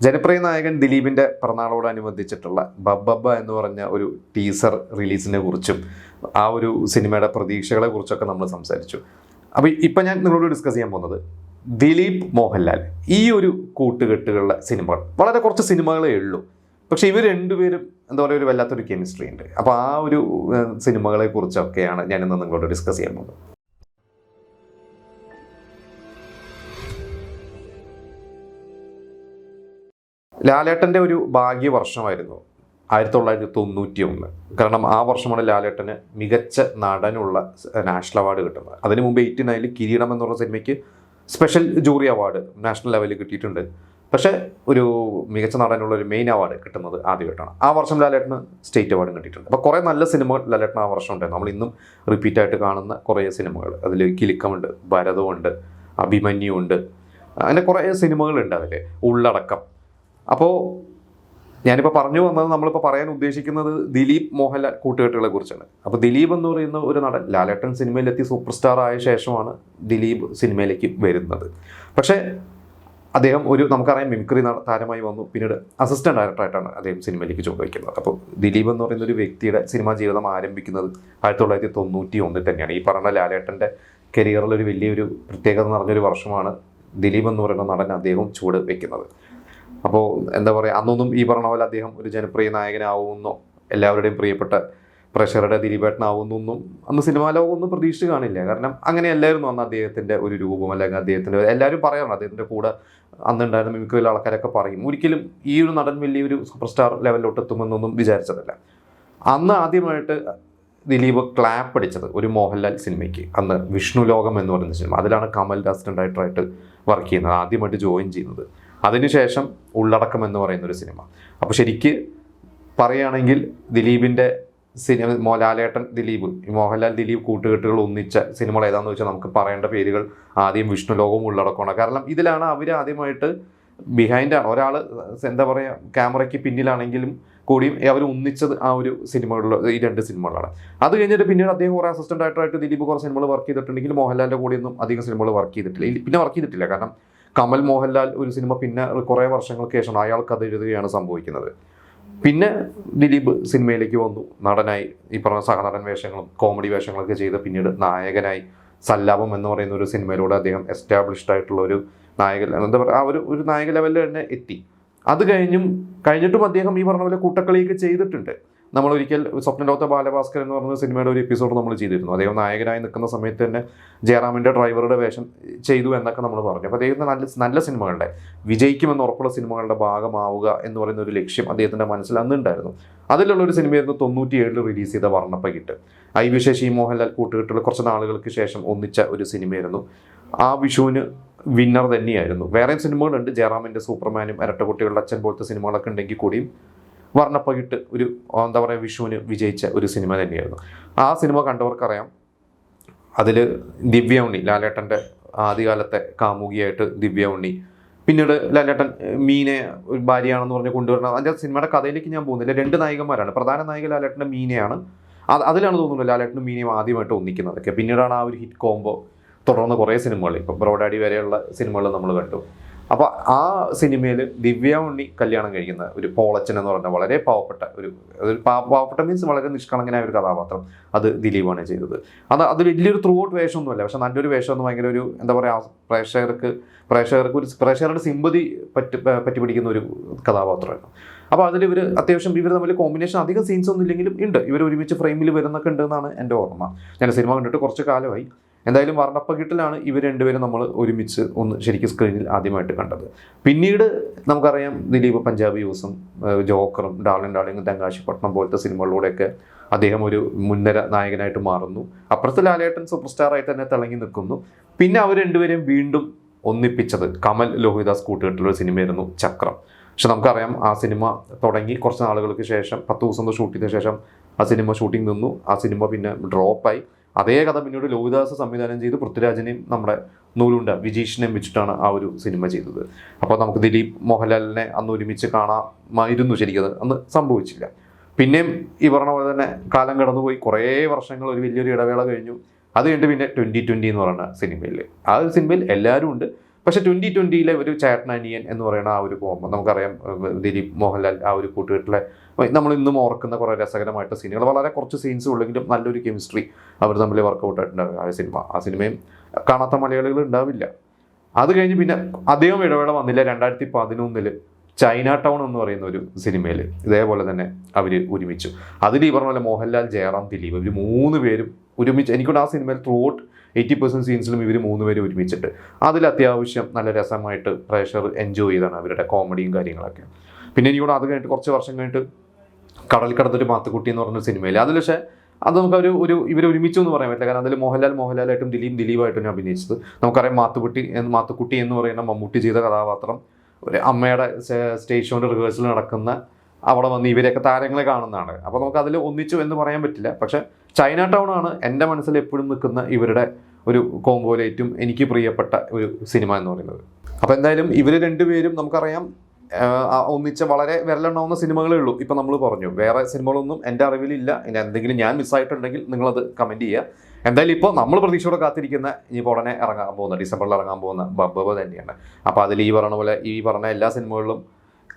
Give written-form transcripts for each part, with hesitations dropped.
ജനപ്രിയ നായകൻ ദിലീപിൻ്റെ പിറന്നാളോടനുബന്ധിച്ചിട്ടുള്ള ബബ്ബബ്ബ എന്ന് പറഞ്ഞ ഒരു ടീസർ റിലീസിനെ കുറിച്ചും ആ ഒരു സിനിമയുടെ പ്രതീക്ഷകളെ കുറിച്ചൊക്കെ നമ്മൾ സംസാരിച്ചു. അപ്പോൾ ഇപ്പം ഞാൻ നിങ്ങളോട് ഡിസ്കസ് ചെയ്യാൻ പോകുന്നത് ദിലീപ് മോഹൻലാൽ ഈ ഒരു കൂട്ടുകെട്ടുകളുടെ സിനിമകൾ, വളരെ കുറച്ച് സിനിമകളേ ഉള്ളൂ, പക്ഷേ ഇവർ രണ്ടുപേരും എന്താ പറയുക ഒരു വല്ലാത്തൊരു കെമിസ്ട്രി ഉണ്ട്. അപ്പോൾ ആ ഒരു സിനിമകളെ കുറിച്ചൊക്കെയാണ് ഞാനിന്ന് നിങ്ങളോട് ഡിസ്കസ് ചെയ്യാൻ പോകുന്നത്. ലാലേട്ടൻ്റെ ഒരു ഭാഗ്യവർഷമായിരുന്നു 1991. കാരണം ആ വർഷമാണ് ലാലേട്ടന് മികച്ച നടനുള്ള നാഷണൽ അവാർഡ് കിട്ടുന്നത്. അതിനു മുമ്പ് 89 കിരീടം എന്നുള്ള സിനിമയ്ക്ക് സ്പെഷ്യൽ ജൂറി അവാർഡ് നാഷണൽ ലെവലിൽ കിട്ടിയിട്ടുണ്ട്. പക്ഷേ ഒരു മികച്ച നടനുള്ള ഒരു മെയിൻ അവാർഡ് കിട്ടുന്നത് ആദ്യമായിട്ടാണ്. ആ വർഷം ലാലേട്ടന് സ്റ്റേറ്റ് അവാർഡും കിട്ടിയിട്ടുണ്ട്. അപ്പോൾ കുറേ നല്ല സിനിമകൾ ലാലേട്ടന് ആ വർഷം ഉണ്ടായിരുന്നു. നമ്മൾ ഇന്നും റിപ്പീറ്റായിട്ട് കാണുന്ന കുറേ സിനിമകൾ, അതിൽ കിലുക്കമുണ്ട്, ഭരതമുണ്ട്, അഭിമന്യു ഉണ്ട്, അങ്ങനെ കുറേ സിനിമകളുണ്ട് അതിൽ, ഉള്ളടക്കം. അപ്പോൾ ഞാനിപ്പോൾ പറഞ്ഞു വന്നത്, നമ്മളിപ്പോൾ പറയാൻ ഉദ്ദേശിക്കുന്നത് ദിലീപ് മോഹൻലാൽ കൂട്ടുകെട്ടുകളെ കുറിച്ചാണ്. അപ്പോൾ ദിലീപ് എന്ന് പറയുന്ന ഒരു നടൻ ലാലേട്ടൻ സിനിമയിലെത്തി സൂപ്പർ സ്റ്റാർ ആയ ശേഷമാണ് ദിലീപ് സിനിമയിലേക്ക് വരുന്നത്. പക്ഷേ അദ്ദേഹം നമുക്കറിയാം മിമിക്രി താരമായി വന്നു, പിന്നീട് അസിസ്റ്റന്റ് ഡയറക്ടറായിട്ടാണ് അദ്ദേഹം സിനിമയിലേക്ക് ചോദിക്കുന്നത്. അപ്പോൾ ദിലീപ് എന്ന് പറയുന്ന ഒരു വ്യക്തിയുടെ സിനിമാ ജീവിതം ആരംഭിക്കുന്നത് 1991 തന്നെയാണ്. ഈ പറഞ്ഞ ലാലേട്ടൻ്റെ കരിയറിൽ ഒരു വലിയൊരു പ്രത്യേകത നിറഞ്ഞൊരു വർഷമാണ് ദിലീപ് എന്ന് പറയുന്ന നടൻ അദ്ദേഹം ചുവട് വയ്ക്കുന്നത്. അപ്പോൾ എന്താ പറയുക, അന്നൊന്നും ഈ പറഞ്ഞ പോലെ അദ്ദേഹം ഒരു ജനപ്രിയ നായകനാവുമെന്നോ എല്ലാവരുടെയും പ്രിയപ്പെട്ട പ്രേക്ഷകരുടെ ദിലീപേട്ടനാവുന്നൊന്നും അന്ന് സിനിമാ ലോകം ഒന്നും പ്രതീക്ഷിച്ച് കാണില്ല. കാരണം അങ്ങനെയല്ലായിരുന്നു അന്ന് അദ്ദേഹത്തിൻ്റെ ഒരു രൂപം, അല്ലെങ്കിൽ അദ്ദേഹത്തിൻ്റെ എല്ലാവരും പറയാറുണ്ട്, അദ്ദേഹത്തിൻ്റെ കൂടെ അന്നുണ്ടായിരുന്ന മിമിക്രിയിലെ ആൾക്കാരൊക്കെ പറയും, ഒരിക്കലും ഈ ഒരു നടൻ വലിയൊരു സൂപ്പർ സ്റ്റാർ ലെവലിലോട്ട് എത്തുമെന്നൊന്നും വിചാരിച്ചതല്ല. അന്ന് ആദ്യമായിട്ട് ദിലീപ് ക്ലാപ്പ് അടിച്ചത് ഒരു മോഹൻലാൽ സിനിമയ്ക്ക്, അന്ന് വിഷ്ണു ലോകം എന്ന് പറയുന്ന സിനിമ. അതിലാണ് കമൽ അസിസ്റ്റന്റ് ഡയറക്ടറായിട്ട് വർക്ക് ചെയ്യുന്നത്, ആദ്യമായിട്ട് ജോയിൻ ചെയ്യുന്നത്. അതിനുശേഷം ഉള്ളടക്കം എന്ന് പറയുന്നൊരു സിനിമ. അപ്പോൾ ശരിക്ക് പറയുകയാണെങ്കിൽ ദിലീപിൻ്റെ സിനിമ, ലാലേട്ടൻ ദിലീപ്, മോഹൻലാൽ ദിലീപ് കൂട്ടുകെട്ടുകൾ ഒന്നിച്ച സിനിമകൾ ഏതാണെന്ന് വെച്ചാൽ നമുക്ക് പറയേണ്ട പേരുകൾ ആദ്യം വിഷ്ണു ലോകവും ഉള്ളടക്കമാണ്. കാരണം ഇതിലാണ് അവർ ആദ്യമായിട്ട് ബിഹൈൻഡാണ്, ഒരാൾ എന്താ പറയുക ക്യാമറയ്ക്ക് പിന്നിലാണെങ്കിലും കൂടിയും അവർ ഒന്നിച്ചത് ആ ഒരു സിനിമകളിൽ, ഈ രണ്ട് സിനിമകളാണ്. അത് കഴിഞ്ഞിട്ട് പിന്നീട് അദ്ദേഹം കുറേ അസിസ്റ്റന്റ് ഡയറക്ടറായിട്ട് ദിലീപ് കുറേ സിനിമകൾ വർക്ക് ചെയ്തിട്ടുണ്ടെങ്കിൽ മോഹൻലാലിൻ്റെ കൂടെയൊന്നും അധികം സിനിമകൾ വർക്ക് ചെയ്തിട്ടില്ല. കാരണം കമൽ മോഹൻലാൽ ഒരു സിനിമ പിന്നെ കുറേ വർഷങ്ങൾക്ക് ശേഷം അയാൾക്ക് അത് എഴുതുകയാണ് സംഭവിക്കുന്നത്. പിന്നെ ദിലീപ് സിനിമയിലേക്ക് വന്നു, നടനായി ഈ പറഞ്ഞ സഹനടൻ വേഷങ്ങളും കോമഡി വേഷങ്ങളൊക്കെ ചെയ്ത് പിന്നീട് നായകനായി സല്ലാപം എന്ന് പറയുന്ന ഒരു സിനിമയിലൂടെ അദ്ദേഹം എസ്റ്റാബ്ലിഷ്ഡ് ആയിട്ടുള്ള ഒരു നായകൻ, എന്താ പറയുക, ആ ഒരു നായക ലെവലിൽ തന്നെ എത്തി. അത് കഴിഞ്ഞിട്ടും അദ്ദേഹം ഈ പറഞ്ഞ പോലെ കൂട്ടക്കളിയൊക്കെ ചെയ്തിട്ടുണ്ട്. നമ്മളൊരിക്കൽ സ്വപ്നലോകത്തെ ബാലഭാസ്കർ എന്ന് പറയുന്ന സിനിമയുടെ ഒരു എപ്പിസോഡ് നമ്മൾ ചെയ്തിരുന്നു. അദ്ദേഹം നായകനായി നിൽക്കുന്ന സമയത്ത് തന്നെ ജയറാമിൻ്റെ ഡ്രൈവറുടെ വേഷം ചെയ്തു എന്നൊക്കെ നമ്മൾ പറഞ്ഞു. അപ്പോൾ അദ്ദേഹത്തിന് നല്ല സിനിമകളുടെ, വിജയിക്കുമെന്ന് ഉറപ്പുള്ള സിനിമകളുടെ ഭാഗമാവുക എന്ന് പറയുന്ന ഒരു ലക്ഷ്യം അദ്ദേഹത്തിൻ്റെ മനസ്സിൽ അന്നുണ്ടായിരുന്നു. അതിലുള്ളൊരു സിനിമയായിരുന്നു 97 റിലീസ് ചെയ്ത വർണ്ണപ്പകിട്ട്. IV ശശി മോഹൻലാൽ കൂട്ടുകെട്ടുള്ള കുറച്ച് നാളുകൾക്ക് ശേഷം ഒന്നിച്ച ഒരു സിനിമയായിരുന്നു. ആ വിഷുവിന് വിന്നർ തന്നെയായിരുന്നു. വേറെയും സിനിമകളുണ്ട്, ജയറാമിൻ്റെ സൂപ്പർമാനും ഇരട്ടക്കുട്ടികളുടെ അച്ഛൻ പോലത്തെ സിനിമകളൊക്കെ ഉണ്ടെങ്കിൽ കൂടിയും വർണ്ണപ്പകിട്ട് ഒരു എന്താ പറയുക വിഷുവിന് വിജയിച്ച ഒരു സിനിമ തന്നെയായിരുന്നു. ആ സിനിമ കണ്ടവർക്കറിയാം, അതിൽ ദിവ്യ ഉണ്ണി, ലാലേട്ടൻ്റെ ആദ്യകാലത്തെ കാമുകിയായിട്ട് ദിവ്യ ഉണ്ണി, പിന്നീട് ലാലേട്ടൻ മീനെ ഒരു ഭാര്യയാണെന്ന് പറഞ്ഞ് കൊണ്ടുവരണം. അതിൻ്റെ സിനിമയുടെ കഥയിലേക്ക് ഞാൻ പോകുന്നില്ല. 2 നായികന്മാരാണ്. പ്രധാന നായിക ലാലേട്ടൻ്റെ മീനയാണ്. അതിലാണ് തോന്നുന്നത് ലാലേട്ടനും മീനയും ആദ്യമായിട്ട് ഒന്നിക്കുന്നതൊക്കെ. പിന്നീടാണ് ആ ഒരു ഹിറ്റ് കോംബോ തുടർന്ന് കുറേ സിനിമകൾ, ഇപ്പോൾ ബ്രോഡാഡി വരെയുള്ള സിനിമകൾ നമ്മൾ കണ്ടു. അപ്പോൾ ആ സിനിമയിൽ ദിവ്യ ഉണ്ണി കല്യാണം കഴിക്കുന്ന ഒരു പോളച്ചൻ എന്ന് പറഞ്ഞാൽ വളരെ പാവപ്പെട്ട പാവപ്പെട്ട മീൻസ് വളരെ നിഷ്കളങ്കനായ ഒരു കഥാപാത്രം, അത് ദിലീപാണ് ചെയ്തത്. അത് വലിയൊരു ത്രൂ ഔട്ട് വേഷമൊന്നുമല്ല, പക്ഷെ നല്ലൊരു വേഷം, ഭയങ്കര ഒരു എന്താ പറയുക പ്രേക്ഷകരുടെ സിമ്പതി പറ്റി പിടിക്കുന്ന ഒരു കഥാപാത്രമായിരുന്നു. അപ്പോൾ അതിൽ അത്യാവശ്യം ഇവർ തമ്മിൽ കോമ്പിനേഷൻ അധികം സീൻസ് ഒന്നും ഇല്ലെങ്കിലും ഉണ്ട്. ഇവർ ഒരുമിച്ച് ഫ്രെയിമിൽ വരുന്നൊക്കെ ഉണ്ടെന്നാണ് എൻ്റെ ഓർമ്മ. ഞാൻ സിനിമ കണ്ടിട്ട് കുറച്ച് കാലമായി. എന്തായാലും വർണ്ണപ്പകിട്ടിലാണ് ഇവർ രണ്ടുപേരും നമ്മൾ ഒരുമിച്ച് ശരിക്കും സ്ക്രീനിൽ ആദ്യമായിട്ട് കണ്ടത്. പിന്നീട് നമുക്കറിയാം ദിലീപ് പഞ്ചാബി യൂസും ജോക്കറും ഡാർലിംഗ് തെങ്കാശിപ്പട്ടണം പോലത്തെ സിനിമകളിലൂടെയൊക്കെ അദ്ദേഹം ഒരു മുൻനിര നായകനായിട്ട് മാറുന്നു. അപ്പുറത്ത് ലാലേട്ടൻ സൂപ്പർ സ്റ്റാറായിട്ട് തന്നെ തിളങ്ങി നിൽക്കുന്നു. പിന്നെ അവർ രണ്ടുപേരെയും വീണ്ടും ഒന്നിപ്പിച്ചത് കമൽ ലോഹിദാസ് കൂട്ടുകെട്ടുള്ള സിനിമയായിരുന്നു ചക്രം. പക്ഷെ നമുക്കറിയാം ആ സിനിമ തുടങ്ങി കുറച്ച് നാളുകൾക്ക് ശേഷം 10 ദിവസം ഷൂട്ട് ചെയ്ത ശേഷം ആ സിനിമ ഷൂട്ടിംഗ് നിന്നു. ആ സിനിമ പിന്നെ ഡ്രോപ്പായി. അതേ കഥ പിന്നീട് ലോഹിദാസ് സംവിധാനം ചെയ്ത് പൃഥ്വിരാജിനെയും നമ്മുടെ നൂലുണ്ട വിജീഷിനെയും വെച്ചിട്ടാണ് ആ ഒരു സിനിമ ചെയ്തത്. അപ്പോൾ നമുക്ക് ദിലീപ് മോഹൻലാലിനെ അന്ന് ഒരുമിച്ച് കാണാമായിരുന്നു. ശരിക്കും അന്ന് സംഭവിച്ചില്ല. പിന്നെയും ഈ പറഞ്ഞ പോലെ തന്നെ കാലം കടന്നുപോയി, കുറേ വർഷങ്ങൾ, ഒരു വലിയൊരു ഇടവേള കഴിഞ്ഞു. അത് കഴിഞ്ഞിട്ട് പിന്നെ 2020 എന്ന് പറയുന്ന സിനിമയിൽ, ആ ഒരു സിനിമയിൽ എല്ലാവരും ഉണ്ട്. പക്ഷേ 2020 ഒരു ചേട്ടനനിയൻ എന്ന് പറയുന്ന ആ ഒരു കോംബോ നമുക്കറിയാം. ദിലീപ് മോഹൻലാൽ ആ ഒരു കൂട്ടുകെട്ടിലെ നമ്മൾ ഇന്നും ഓർക്കുന്ന കുറേ രസകരമായിട്ട് സീനുകൾ, വളരെ കുറച്ച് സീൻസ് ഉള്ളെങ്കിലും നല്ലൊരു കെമിസ്ട്രി അവർ തമ്മിൽ വർക്കൗട്ട് ആയിട്ടുണ്ടാകും ആ സിനിമയും കാണാത്ത മലയാളികൾ ഉണ്ടാവില്ല. അത് കഴിഞ്ഞ് പിന്നെ അധികം ഇടവേള വന്നില്ല. 2011 ചൈന ടൗൺ എന്ന് പറയുന്ന ഒരു സിനിമയിൽ ഇതേപോലെ തന്നെ അവർ ഒരുമിച്ചു. അതിൽ ഈ പറഞ്ഞ പോലെ മോഹൻലാൽ, ജയറാം, ദിലീപ് ഇവർ 3 പേരും ഒരുമിച്ച്, എനിക്കൊണ്ട് ആ സിനിമയിൽ ത്രൂ ഔട്ട് 80% സീൻസിലും ഇവർ 3 പേരും ഒരുമിച്ചിട്ട് അതിൽ അത്യാവശ്യം നല്ല രസമായിട്ട് പ്രേക്ഷകർ എൻജോയ് ചെയ്താണ് അവരുടെ കോമഡിയും കാര്യങ്ങളൊക്കെ. പിന്നെ എനിക്കൂടെ അത് കഴിഞ്ഞിട്ട് കുറച്ച് വർഷം കഴിഞ്ഞിട്ട് കടൽക്കടത്തൊരു മാത്തുക്കുട്ടി എന്ന് പറഞ്ഞൊരു സിനിമയിൽ അതിൽ പക്ഷേ അത് നമുക്ക് ഇവർ ഒരുമിച്ചു എന്ന് പറയാൻ പറ്റില്ല. കാരണം അതിൽ മോഹൻലാലായിട്ടും ദിലീപായിട്ടും അഭിനയിച്ചത് നമുക്കറിയാം. മാത്തുക്കുട്ടി എന്ന് പറയുന്ന മമ്മൂട്ടി ചെയ്ത കഥാപാത്രം ഒരു അമ്മയുടെ സ്റ്റേജ് ഷോൻ്റെ റിഹേഴ്സൽ നടക്കുന്ന അവിടെ വന്ന് ഇവരെയൊക്കെ താരങ്ങളെ കാണുന്നതാണ്. അപ്പോൾ നമുക്ക് അതിൽ ഒന്നിച്ചു എന്ന് പറയാൻ പറ്റില്ല. പക്ഷേ ചൈന ടൗൺ ആണ് എൻ്റെ മനസ്സിൽ എപ്പോഴും നിൽക്കുന്ന ഇവരുടെ ഒരു കോംബോയിലേറ്റും എനിക്ക് പ്രിയപ്പെട്ട ഒരു സിനിമ എന്ന് പറയുന്നത്. അപ്പോൾ എന്തായാലും ഇവർ രണ്ടുപേരും നമുക്കറിയാം ഒന്നിച്ച വളരെ വിരലെണ്ണാവുന്ന സിനിമകളേ ഉള്ളൂ. ഇപ്പം നമ്മൾ പറഞ്ഞു, വേറെ സിനിമകളൊന്നും എൻ്റെ അറിവിലില്ല. ഇനി എന്തെങ്കിലും ഞാൻ മിസ്സായിട്ടുണ്ടെങ്കിൽ നിങ്ങളത് കമൻറ്റ് ചെയ്യുക. എന്തായാലും ഇപ്പോൾ നമ്മൾ പ്രതീക്ഷയോടെ കാത്തിരിക്കുന്ന ഇനിയിപ്പോൾ ഉടനെ ഇറങ്ങാൻ പോകുന്ന ഡിസംബറിൽ ഇറങ്ങാൻ പോകുന്ന ബബ്ബ തന്നെയാണ്. അപ്പോൾ അതിൽ ഈ പറഞ്ഞ എല്ലാ സിനിമകളിലും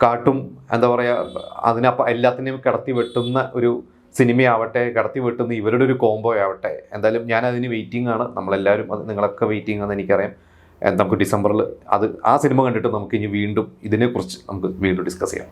കാട്ടും എന്താ പറയുക, അതിനപ്പം എല്ലാത്തിനെയും കടത്തി വെട്ടുന്ന ഒരു സിനിമയാവട്ടെ, കടത്തി വെട്ടുന്ന ഇവരുടെ ഒരു കോംബോ ആവട്ടെ. എന്തായാലും ഞാൻ അതിന് വെയിറ്റിംഗ് ആണ്. നമ്മളെല്ലാവരും അത് നിങ്ങളൊക്കെ വെയിറ്റിംഗ് ആണെന്ന് എനിക്കറിയാം. നമുക്ക് ഡിസംബറിൽ ആ സിനിമ കണ്ടിട്ട് നമുക്ക് ഇനി വീണ്ടും ഇതിനെക്കുറിച്ച് നമുക്ക് വീണ്ടും ഡിസ്കസ് ചെയ്യാം.